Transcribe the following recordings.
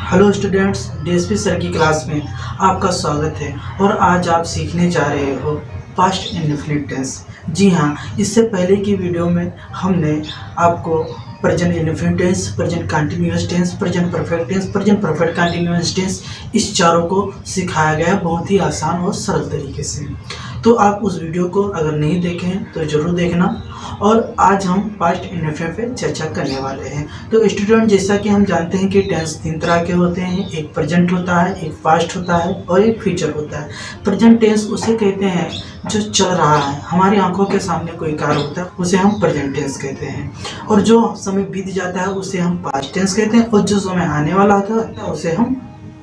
Hello students, DSP sir की class में आपका स्वागत है। और आज आप सीखने जा रहे हो पास्ट इंडेफिनिट टेंस। जी हाँ, इससे पहले की वीडियो में हमने आपको present indefinite tense, present continuous tense, present perfect tense, present perfect continuous tense, इस चारों को सिखाया गया है बहुत ही आसान और सरल तरीके से। तो आप उस वीडियो को अगर नहीं देखे हैं तो ज़रूर देखना। और आज हम पास्ट इंडेफिनिट पे चर्चा करने वाले हैं। तो स्टूडेंट, जैसा कि हम जानते हैं कि टेंस 3 तरह के होते हैं, एक प्रेजेंट होता है, एक पास्ट होता है और एक फ्यूचर होता है। प्रेजेंट टेंस उसे कहते हैं जो चल रहा है, हमारी आंखों के सामने कोई कार्य होता है उसे हम प्रेजेंट टेंस कहते हैं। और जो समय बीत जाता है उसे हम पास्ट टेंस कहते हैं, और जो समय आने वाला होता है उसे हम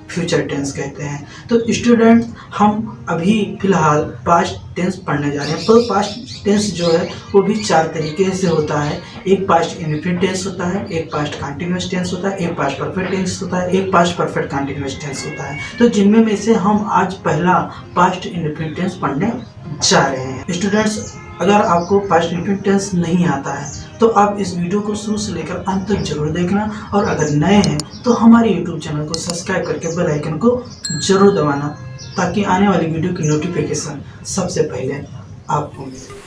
फ्यूचर टेंस कहते हैं। तो स्टूडेंट, हम अभी फिलहाल पास्ट टेंस पढ़ने जा रहे हैं। पर पास्ट टेंस जो है वो भी 4 तरीके से होता है। एक पास्ट इंडेफिनिट टेंस होता है, एक पास्ट कंटिन्यूअस टेंस होता है, एक पास्ट परफेक्ट टेंस होता है, एक पास्ट परफेक्ट कंटिन्यूअस टेंस होता है। तो जिनमें में से हम आज पहला पास्ट इंडेफिनिट टेंस पढ़ने जा रहे हैं। स्टूडेंट्स, अगर आपको पास्ट इंडेफिनिट टेंस नहीं आता है तो आप इस वीडियो को शुरू से लेकर अंत तक जरूर देखना। और अगर नए हैं तो हमारे यूट्यूब चैनल को सब्सक्राइब करके बेल आइकन को जरूर दबाना, ताकि आने वाली वीडियो की नोटिफिकेशन सबसे पहले आपको मिले।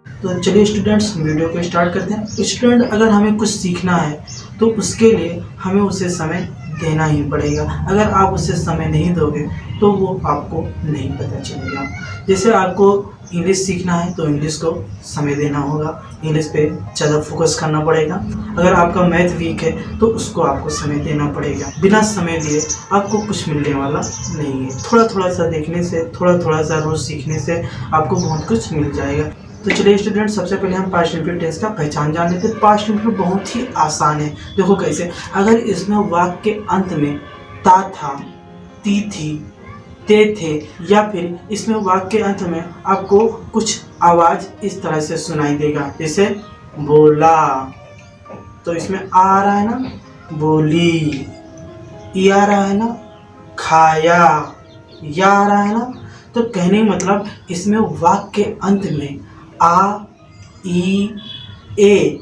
तो चलिए स्टूडेंट्स, वीडियो को स्टार्ट करते हैं। स्टूडेंट, अगर हमें कुछ सीखना है तो उसके लिए हमें उसे समय देना ही पड़ेगा। अगर आप उसे समय नहीं दोगे तो वो आपको नहीं पता चलेगा। जैसे आपको इंग्लिश सीखना है तो इंग्लिश को समय देना होगा, इंग्लिश पे ज़्यादा फोकस करना पड़ेगा। अगर आपका मैथ वीक है तो उसको आपको समय देना पड़ेगा। बिना समय दिए आपको कुछ मिलने वाला नहीं है। थोड़ा थोड़ा सा देखने से, थोड़ा थोड़ा सा रोज़ सीखने से आपको बहुत कुछ मिल जाएगा। तो चलिए स्टूडेंट, सबसे पहले हम पास्ट इंडेफिनिट टेंस का पहचान जान लेते हैं। पास्ट इंडेफिनिट बहुत ही आसान है। देखो कैसे, अगर इसमें वाक्य के अंत में ता था, ती थी, ते थे, या फिर इसमें वाक्य के अंत में आपको कुछ आवाज़ इस तरह से सुनाई देगा, जैसे बोला, तो इसमें आ रहा है ना बोली, ई आ रहा है ना खाया, या आ रहा है ना। तो कहने मतलब इसमें वाक्य के अंत में आ, ई, ए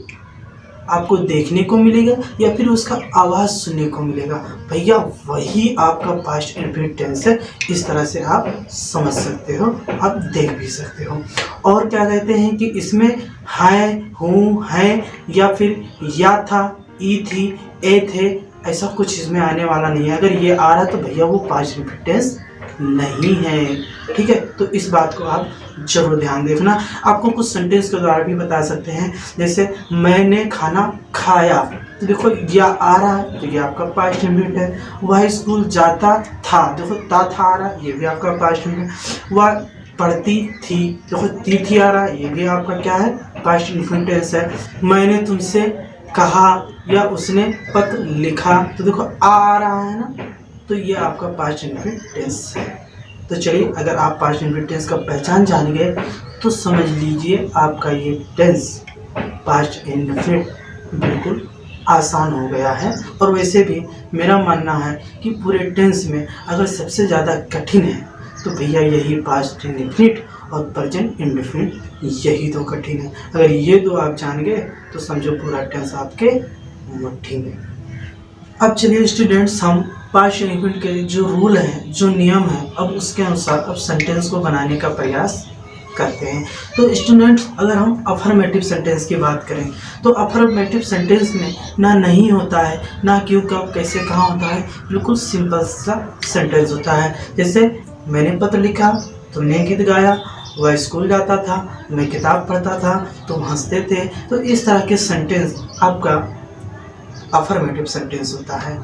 आपको देखने को मिलेगा या फिर उसका आवाज़ सुनने को मिलेगा। भैया वही आपका पास्ट इंडेफिनिट टेंस है। इस तरह से आप समझ सकते हो, आप देख भी सकते हो। और क्या कहते हैं कि इसमें है, हूँ, है, या फिर या था, ई थी, ए थे, ऐसा कुछ इसमें आने वाला नहीं है। अगर ये आ रहा है तो भैया वो पास्ट इंडेफिनिट टेंस नहीं है। ठीक है, तो इस बात को आप जरूर ध्यान देखना। आपको कुछ सेंटेंस के द्वारा भी बता सकते हैं, जैसे मैंने खाना खाया, तो देखो या आ रहा है तो ये आपका पास्ट इंडेफिनिट है। वह स्कूल जाता था, देखो ता था आ रहा है, ये भी आपका पास्ट इंडेफिनिट। वह पढ़ती थी, देखो ती थी आ रहा है, ये भी आपका क्या है, पास्ट इंडेफिनिट टेंस है। मैंने तुमसे कहा या उसने पत्र लिखा, तो देखो आ रहा है ना, तो ये आपका पास्ट इंडेफिनिट टेंस है। तो चलिए, अगर आप पास्ट इंडेफिनिट टेंस का पहचान जान गए तो समझ लीजिए आपका ये टेंस पास्ट इंडेफिनिट बिल्कुल आसान हो गया है। और वैसे भी मेरा मानना है कि पूरे टेंस में अगर सबसे ज़्यादा कठिन है तो भैया यही पास्ट इंडेफिनिट और प्रेजेंट इंडेफिनिट, यही तो कठिन है। अगर ये दो आप जान गए तो समझो पूरा टेंस आपके मुट्ठी में। अब चलिए स्टूडेंट्स, हम पास्ट इंडेफिनिट के जो रूल हैं, जो नियम हैं, अब उसके अनुसार अब सेंटेंस को बनाने का प्रयास करते हैं। तो स्टूडेंट्स, अगर हम अफर्मेटिव सेंटेंस की बात करें तो अफर्मेटिव सेंटेंस में ना नहीं होता है, ना क्यों, कब, कैसे, कहाँ होता है। बिल्कुल सिंपल सा सेंटेंस होता है, जैसे मैंने पत्र लिखा, तुमने गीत गाया, वह स्कूल जाता था, मैं किताब पढ़ता था, तुम हंसते थे। तो इस तरह के सेंटेंस आपका अफर्मेटिव सेंटेंस होता है,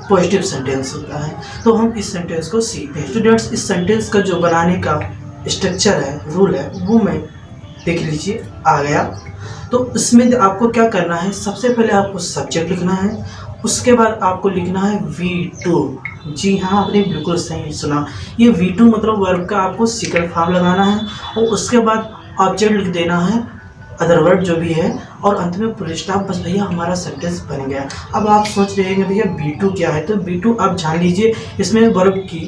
पॉजिटिव सेंटेंस होता है। तो हम इस सेंटेंस को सीखते हैं। स्टूडेंट्स, इस सेंटेंस का जो बनाने का स्ट्रक्चर है, रूल है, वो मैं देख लीजिए आ गया। तो इसमें आपको क्या करना है, सबसे पहले आपको सब्जेक्ट लिखना है, उसके बाद आपको लिखना है V2। जी हाँ, आपने बिल्कुल सही सुना, ये V2 मतलब वर्ब का आपको सेकंड फॉर्म लगाना है, और उसके बाद ऑब्जेक्ट लिख देना है, अदर वर्ड जो भी है, और अंत में फुल स्टॉप। बस भैया हमारा सेंटेंस बन गया। अब आप सोच रहे हैं भैया B2 क्या है, तो B2 आप जान लीजिए, इसमें वर्ब की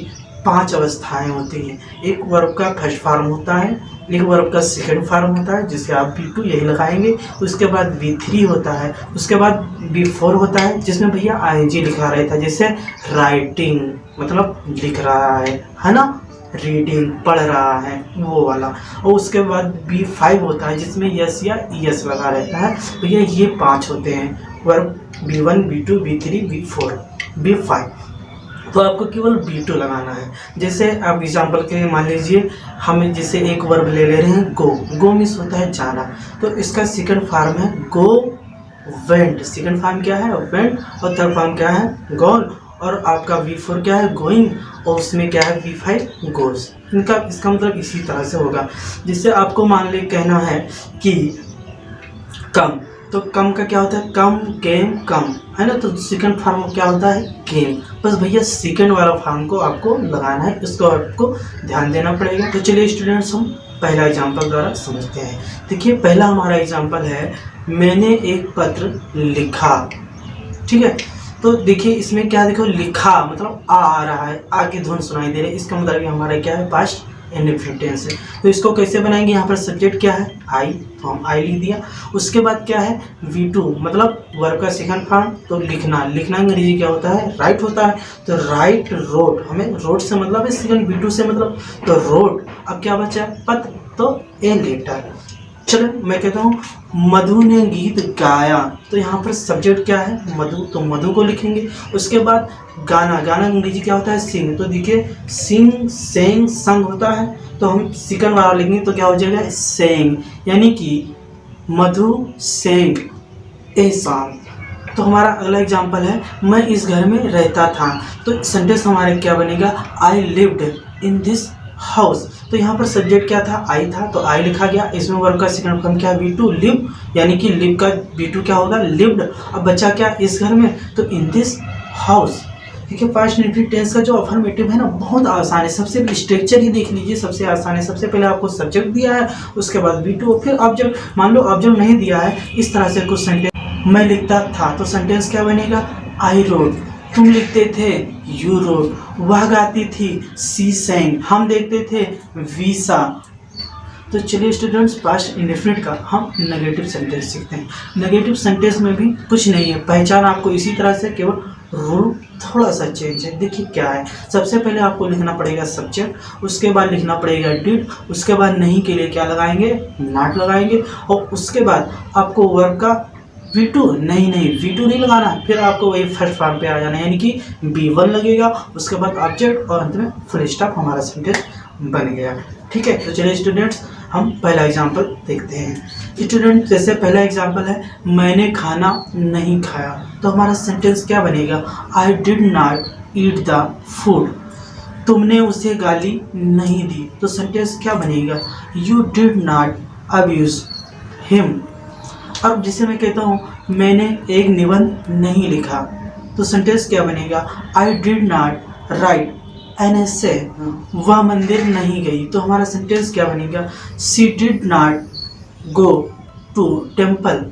5 अवस्थाएं होती हैं। एक वर्ब का फर्स्ट फॉर्म होता है, एक वर्ब का सेकंड फॉर्म होता है जिससे आप V2 यही लगाएंगे, उसके बाद V3 होता है, उसके बाद V4 होता है जिसमें भैया ING लिखा रहता है, जैसे राइटिंग मतलब लिख रहा है ना, रीडिंग पढ़ रहा है वो वाला। और उसके बाद B5 होता है जिसमें यस या ES लगा रहता है। तो ये 5 होते हैं verb, B1 B2 B3 B4 B5। तो आपको केवल B2 लगाना है। जैसे आप एग्जाम्पल के लिए मान लीजिए हम जैसे एक वर्ब ले ले रहे हैं गो, गो मीन्स होता है जाना, तो इसका सेकंड फॉर्म है गो वेंट, सेकंड फॉर्म क्या है वेंट, और थर्ड फॉर्म क्या है गॉन, और आपका V4 क्या है गोइंग, और उसमें क्या है V5 गोज। इसका मतलब इसी तरह से होगा। जिससे आपको मान ले कहना है कि कम, तो कम का क्या होता है कम गेम कम, है ना, तो सेकंड फॉर्म क्या होता है गेम। बस भैया सेकंड वाला फॉर्म को आपको लगाना है, इसको आपको ध्यान देना पड़ेगा। तो चलिए स्टूडेंट्स हम पहला एग्जाम्पल द्वारा समझते हैं। देखिए पहला हमारा एग्जाम्पल है मैंने एक पत्र लिखा, ठीक है। तो देखिए इसमें क्या देखो लिखा मतलब आ रहा है, आ की धुन सुनाई दे रही है, इसका मतलब हमारा क्या है पास्ट इंडेफिनिट टेंस है। तो इसको कैसे बनाएंगे, यहाँ पर सब्जेक्ट क्या है आई, तो हम आई लिख दिया। उसके बाद क्या है V2 मतलब वर्ब का सेकंड फॉर्म, तो लिखना, लिखना अंग्रेजी क्या होता है राइट होता है, तो राइट रोड, हमें रोड से मतलब है सेकंड V2 से मतलब, तो रोड। अब क्या बचा पत्र, तो ए लेटर। चलो मैं कहता हूँ मधु ने गीत गाया, तो यहाँ पर सब्जेक्ट क्या है मधु, तो मधु को लिखेंगे। उसके बाद गाना, गाना अंग्रेजी क्या होता है सिंग, तो देखिए सिंग सेंग संग होता है, तो हम सेकंड वाला लिखेंगे तो क्या हो जाएगा सेंग, यानी कि मधु सेंग ए सॉन्ग। तो हमारा अगला एग्जाम्पल है मैं इस घर में रहता था, तो सेंटेंस हमारे क्या बनेगा I lived in this house. तो यहाँ पर सब्जेक्ट क्या था आई था, तो आई लिखा गया। इसमें वर्ब का सेकंड फॉर्म क्या है V2 लिव, यानी कि लिव का V2 क्या होगा लिव्ड। अब बचा क्या इस घर में, तो इन दिस हाउस। देखिए पास्ट इंडेफिनिट टेंस का जो अफर्मेटिव है ना बहुत आसान है, सबसे पहले स्ट्रक्चर ही देख लीजिए, सबसे आसान है। सबसे पहले आपको सब्जेक्ट दिया है, उसके बाद V2, फिर ऑब्जेक्ट। मान लो ऑब्जेक्ट नहीं दिया है, इस तरह से कुछ सेंटेंस मैं लिखता था, तो सेंटेंस क्या बनेगा आई रोड, तुम लिखते थे यू रोड, वह गाती थी सी सेंग, हम देखते थे वी सा। तो चलिए स्टूडेंट्स पास्ट इंडेफिनिट का हम नेगेटिव सेंटेंस सीखते हैं। नेगेटिव सेंटेंस में भी कुछ नहीं है, पहचान आपको इसी तरह से, केवल रूल थोड़ा सा चेंज है। देखिए क्या है, सबसे पहले आपको लिखना पड़ेगा सब्जेक्ट, उसके बाद लिखना पड़ेगा डिड, उसके बाद नहीं के लिए क्या लगाएंगे नॉट लगाएंगे, और उसके बाद आपको वर्ब का V2 नहीं V2 नहीं लगाना, फिर आपको वही फर्स्ट फॉर्म पे आ जाना है, यानी कि B1 लगेगा, उसके बाद ऑब्जेक्ट और अंत में फुल स्टॉप, हमारा सेंटेंस बन गया। ठीक है, तो चलिए स्टूडेंट्स हम पहला एग्जांपल देखते हैं। स्टूडेंट जैसे पहला एग्जांपल है मैंने खाना नहीं खाया, तो हमारा सेंटेंस क्या बनेगा I did not eat the food. तुमने उसे गाली नहीं दी, तो सेंटेंस क्या बनेगा you did not abuse him. अब जिसे मैं कहता हूँ मैंने एक निबंध नहीं लिखा, तो सेंटेंस क्या बनेगा I did not write an essay. वह मंदिर नहीं गई, तो हमारा सेंटेंस क्या बनेगा she did not go to temple.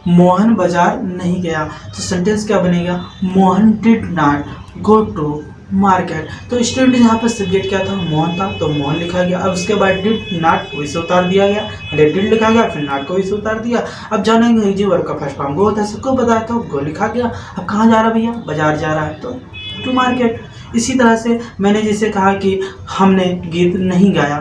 Mohan बाजार नहीं गया, तो सेंटेंस क्या बनेगा Mohan did not go to market. तो स्टूडेंट यहाँ पर सब्जेक्ट क्या था मोहन था, तो मोहन लिखा गया। अब उसके बाद डिड नॉट को इसे उतार दिया गया, पहले डिड लिखा गया फिर नॉट को इसे उतार दिया। अब जानेंगे अंग्रेजी वर्ब का फर्स्ट फॉर्म गो होता है, सबको बताया था गो लिखा गया। अब कहाँ जा रहा भैया बाजार जा रहा है, तो टू मार्केट। इसी तरह से मैंने जैसे कहा कि हमने गीत नहीं गाया,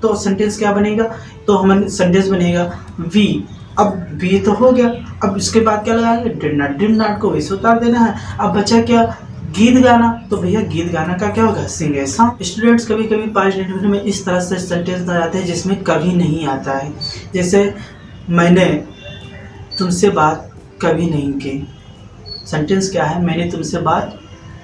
तो सेंटेंस क्या बनेगा, तो हमारे सेंटेंस बनेगा वी। अब वी तो हो गया, अब इसके बाद क्या लगाएंगे डिड नॉट को वैसे उतार देना है। अब बचा क्या गीत गाना, तो भैया गीत गाना का क्या होगा सिंग ए सॉन्ग। स्टूडेंट्स कभी कभी पास्ट इंडेफिनिट में इस तरह से सेंटेंस आ जाते हैं जिसमें कभी नहीं आता है, जैसे मैंने तुमसे बात कभी नहीं की। सेंटेंस क्या है मैंने तुमसे बात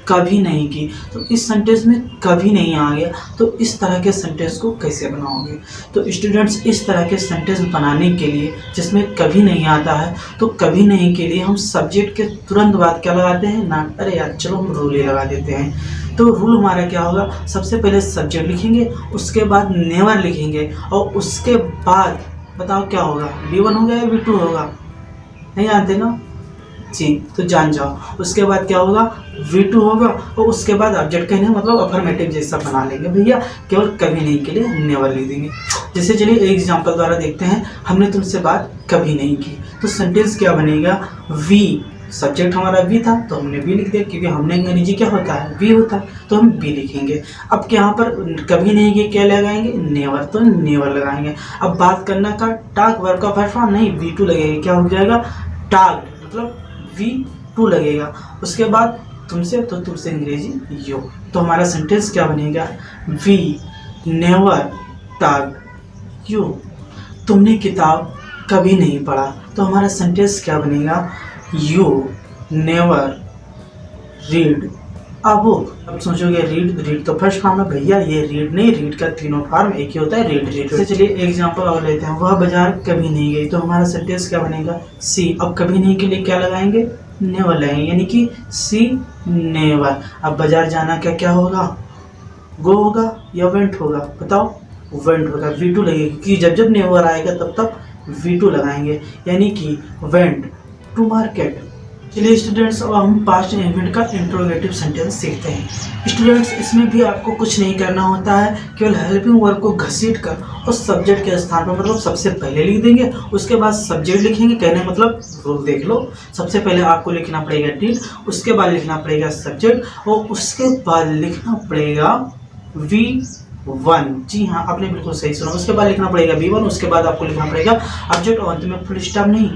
कभी नहीं की, तो इस सेंटेंस में कभी नहीं आ गया, तो इस तरह के सेंटेंस को कैसे बनाओगे। तो स्टूडेंट्स इस तरह के सेंटेंस बनाने के लिए जिसमें कभी नहीं आता है, तो कभी नहीं के लिए हम सब्जेक्ट के तुरंत बाद क्या लगाते हैं नॉट। अरे यार चलो हम रूल ही लगा देते हैं। तो रूल हमारा क्या होगा, सबसे पहले सब्जेक्ट लिखेंगे, उसके बाद नेवर लिखेंगे, और उसके बाद बताओ क्या होगा B1 होगा या B2 होगा, नहीं जानते ना, जी, तो जान जाओ। उसके बाद क्या होगा, V2 होगा और उसके बाद ऑब्जेक्ट कहने मतलब अफर्मेटिव जैसा बना लेंगे भैया, केवल कभी नहीं के लिए नेवर लिख देंगे। जैसे चलिए एक एग्जांपल द्वारा देखते हैं, हमने तुमसे बात कभी नहीं की, तो सेंटेंस क्या बनेगा, वी, सब्जेक्ट हमारा वी था तो हमने वी लिख दिया, क्योंकि हमने अंग्रेजी क्या होता है, वी होता है, तो हम वी लिखेंगे। अब यहाँ पर कभी नहीं के क्या लगाएंगे, नेवर, तो नेवर लगाएंगे। अब बात करना का टाक वर्ब का फर्स्ट फॉर्म नहीं, V2 लगेगा, क्या हो जाएगा, टाक, मतलब V2 लगेगा। उसके बाद तुमसे, तो तुमसे अंग्रेजी यू, तो हमारा सेंटेंस क्या बनेगा, वी नेवर टॉक यू। तुमने किताब कभी नहीं पढ़ा, तो हमारा सेंटेंस क्या बनेगा, you never read a book. अब सोचोगे रीड तो फर्स्ट फॉर्म है भैया, ये रीड नहीं, रीड का तीनों फॉर्म एक ही होता है, रीड। तो चलिए एग्जांपल और लेते हैं, वह बाजार कभी नहीं गई, तो हमारा सेंटेंस क्या बनेगा, सी। अब कभी नहीं के लिए क्या लगाएंगे, नेवर लगाएंगे, यानी कि सी नेवर। अब बाजार जाना क्या क्या होगा, गो होगा या वेंट होगा, बताओ, वेंट होगा, V2 लगेगा, क्योंकि जब जब नेवर आएगा तब तब V2 लगाएंगे, यानी कि वेंट टू मार्केट। चलिए स्टूडेंट्स, अब हम पास्ट इवेंट का इंट्रोगेटिव सेंटेंस सीखते हैं। स्टूडेंट्स, इसमें भी आपको कुछ नहीं करना होता है, केवल हेल्पिंग वर्ब को घसीट कर उस सब्जेक्ट के स्थान पर मतलब सबसे पहले लिख देंगे, उसके बाद सब्जेक्ट लिखेंगे। कहने मतलब रूल देख लो, सबसे पहले आपको लिखना पड़ेगा डिड, उसके बाद लिखना पड़ेगा सब्जेक्ट और उसके बाद लिखना पड़ेगा V1। जी हाँ, आपने बिल्कुल सही सुना। उसके बाद लिखना पड़ेगा V1, उसके बाद आपको लिखना पड़ेगा ऑब्जेक्ट और अंत में फुल स्टॉप नहीं,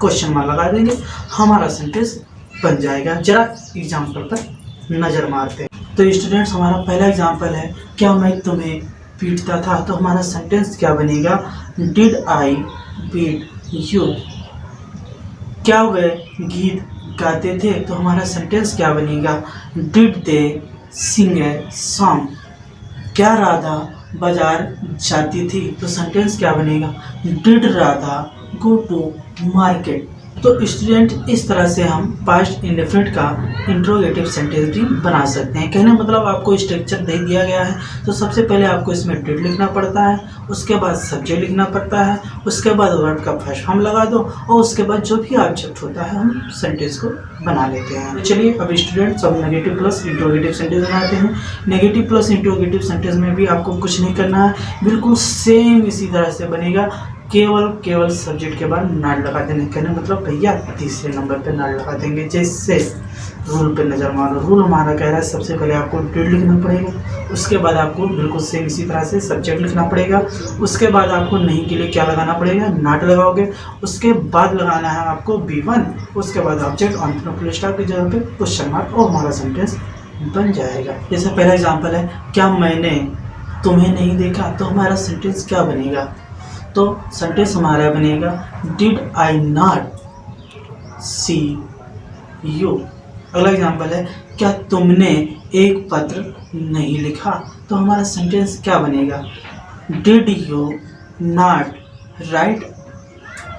क्वेश्चन मार्क लगा देंगे, हमारा सेंटेंस बन जाएगा। जरा एग्जाम्पल पर नजर मारते हैं। तो स्टूडेंट्स, हमारा पहला एग्जाम्पल है, क्या मैं तुम्हें पीटता था, तो हमारा सेंटेंस क्या बनेगा, डिड आई बीट यू। क्या वे गीत गाते थे, तो हमारा सेंटेंस क्या बनेगा, did they Singh a song. क्या राधा बाजार जाती थी, तो सेंटेंस क्या बनेगा, did Radha go to market. तो स्टूडेंट, इस तरह से हम पास्ट इंडेफिनिट का इंट्रोगेटिव सेंटेंस भी बना सकते हैं। कहने मतलब आपको स्ट्रक्चर दे दिया गया है, तो सबसे पहले आपको इसमें डिड लिखना पड़ता है, उसके बाद सब्जेक्ट लिखना पड़ता है, उसके बाद वर्ब का फर्स्ट फॉर्म लगा दो और उसके बाद जो भी ऑब्जेक्ट होता है हम सेंटेंस को बना लेते हैं। तो चलिए अब स्टूडेंट्स, हम नेगेटिव प्लस इंट्रोगेटिव सेंटेंस बनाते हैं। नेगेटिव प्लस इंट्रोगेटिव सेंटेंस में भी आपको कुछ नहीं करना है, बिल्कुल सेम इसी तरह से बनेगा, केवल सब्जेक्ट के बाद नाट लगा देने। कहने मतलब भैया तीसरे नंबर पे नाट लगा देंगे। जैसे रूल पे नज़र मारो, रूल हमारा कह रहा है सबसे पहले आपको डिड लिखना पड़ेगा, उसके बाद आपको बिल्कुल सेम इसी तरह से सब्जेक्ट लिखना पड़ेगा, उसके बाद आपको नहीं के लिए क्या लगाना पड़ेगा, नाट लगाओगे, उसके बाद लगाना है आपको V1, उसके बाद ऑब्जेक्ट अंत में फुल स्टॉप की जगह पे क्वेश्चन मार्क और हमारा सेंटेंस बन जाएगा। जैसे पहला एग्जाम्पल है, क्या मैंने तुम्हें नहीं देखा, तो हमारा सेंटेंस क्या बनेगा, तो सेंटेंस हमारा बनेगा did I not see you. अगला एग्जाम्पल है, क्या तुमने एक पत्र नहीं लिखा, तो हमारा सेंटेंस क्या बनेगा, did you not write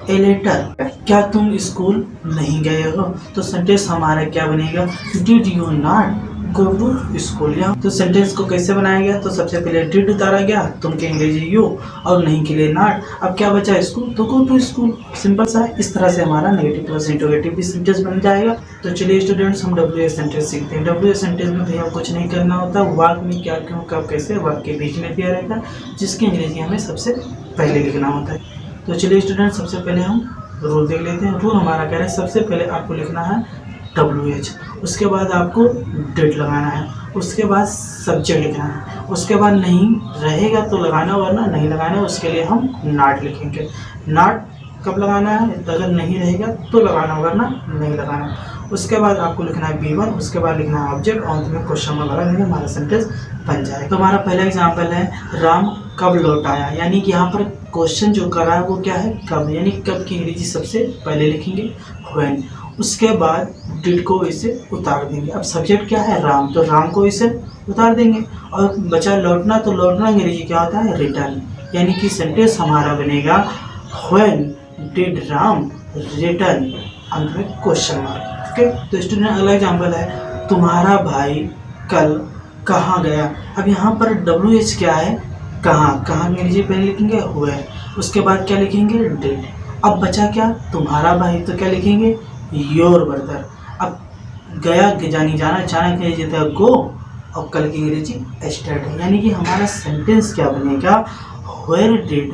a letter. क्या तुम स्कूल नहीं गए हो, तो सेंटेंस हमारा क्या बनेगा, did you not go to school. यहाँ तो सेंटेंस को कैसे बनाया गया, तो सबसे पहले डिड उतारा गया, तुम के अंग्रेजी यू और नहीं के लिए नॉट, अब क्या बचा स्कूल, तो गो टू स्कूल, सिंपल सा है। इस तरह से हमारा नेगेटिव प्लस इंट्रोगेटिव भी सेंटेंस बन जाएगा। तो चलिए स्टूडेंट्स, हम WH सेंटेंस सीखते हैं। WH सेंटेंस में भैया कुछ नहीं करना होता, वाक्य में क्या क्यों कब कैसे वाक्य के बीच में दिया रहता है, जिसकी अंग्रेजी हमें सबसे पहले लिखना होता है। तो चलिए स्टूडेंट, सबसे पहले हम रूल देख लेते हैं। रूल हमारा कह रहा है सबसे पहले आपको लिखना है WH, उसके बाद आपको डिड लगाना है, उसके बाद सब्जेक्ट लिखना है, उसके बाद नहीं रहेगा तो लगाना वरना नहीं लगाना है, उसके लिए हम नॉट लिखेंगे। नॉट कब लगाना है, अगर नहीं रहेगा तो लगाना वरना नहीं लगाना। उसके बाद आपको लिखना है V1, उसके बाद लिखना है ऑब्जेक्ट और अंत में क्वेश्चन मार्क लगा देंगे, हमारा सेंटेंस बन जाएगा। तो हमारा पहला एग्जाम्पल है, राम कब लौट आया, यानी कि यहाँ पर क्वेश्चन जो कर रहा है वो क्या है, कब, यानी कब की अंग्रेजी सबसे पहले लिखेंगे व्हेन, उसके बाद डिड को इसे उतार देंगे। अब सब्जेक्ट क्या है, राम, तो राम को इसे उतार देंगे और बचा लौटना, तो लौटना अंग्रेजी क्या होता है, रिटर्न, यानी कि सेंटेंस हमारा बनेगा व्हेन डिड राम रिटर्न, अंत में क्वेश्चन मार्क। ओके, तो स्टूडेंट अगला एग्जाम्पल है, तुम्हारा भाई कल कहाँ गया। अब यहाँ पर WH क्या है, कहाँ अंग्रेजी पहले लिखेंगे हुए, उसके बाद क्या लिखेंगे डिड। अब बचा क्या, तुम्हारा भाई, तो क्या लिखेंगे योर ब्रदर। अब गया जानी जाना, अचानक नहीं जीता गो, और कल की अंग्रेजी एस्टरडे। यानी कि हमारा सेंटेंस क्या बनेगा, where did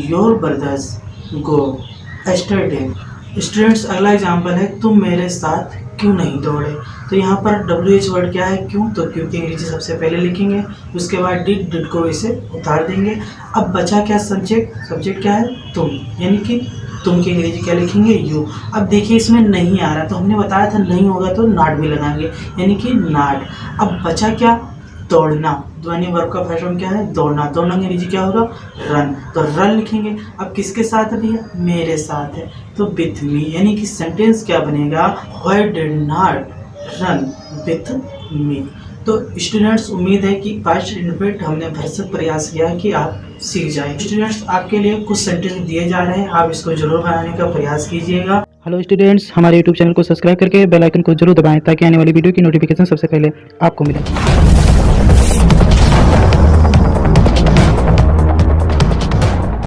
your brothers go yesterday. Students अगला एग्जाम्पल है, तुम मेरे साथ क्यों नहीं दौड़े। तो यहाँ पर WH वर्ड क्या है, क्यों, तो क्यों की अंग्रेजी सबसे पहले लिखेंगे, उसके बाद डिड को इसे उतार देंगे। अब बचा क्या, सब्जेक्ट क्या है, तुम, यानी कि तुम की अंग्रेजी क्या लिखेंगे, यू। अब देखिए इसमें नहीं आ रहा, तो हमने बताया था नहीं होगा तो नॉट भी लगाएंगे, यानी कि नॉट। अब बचा क्या, दौड़ना। ध्वनि वर्ब का फर्स्ट फॉर्म क्या है, दौड़ना। दौड़ना की अंग्रेजी क्या होगा, रन, तो रन लिखेंगे। अब किसके साथ है भैया, मेरे साथ है, तो विथ मी। यानी कि सेंटेंस क्या बनेगा, why did not run with me. तो स्टूडेंट्स उम्मीद है कि पास्ट इन्फिनिट हमने भरसक प्रयास किया कि आप सीख जाएं। स्टूडेंट्स आपके लिए कुछ सेंटेंस दिए जा रहे हैं, आप इसको जरूर बनाने का प्रयास कीजिएगा। हेलो स्टूडेंट्स, हमारे यूट्यूब चैनल को सब्सक्राइब करके बेल आइकन को जरूर दबाएं ताकि आने वाली वीडियो की नोटिफिकेशन सबसे पहले आपको मिले।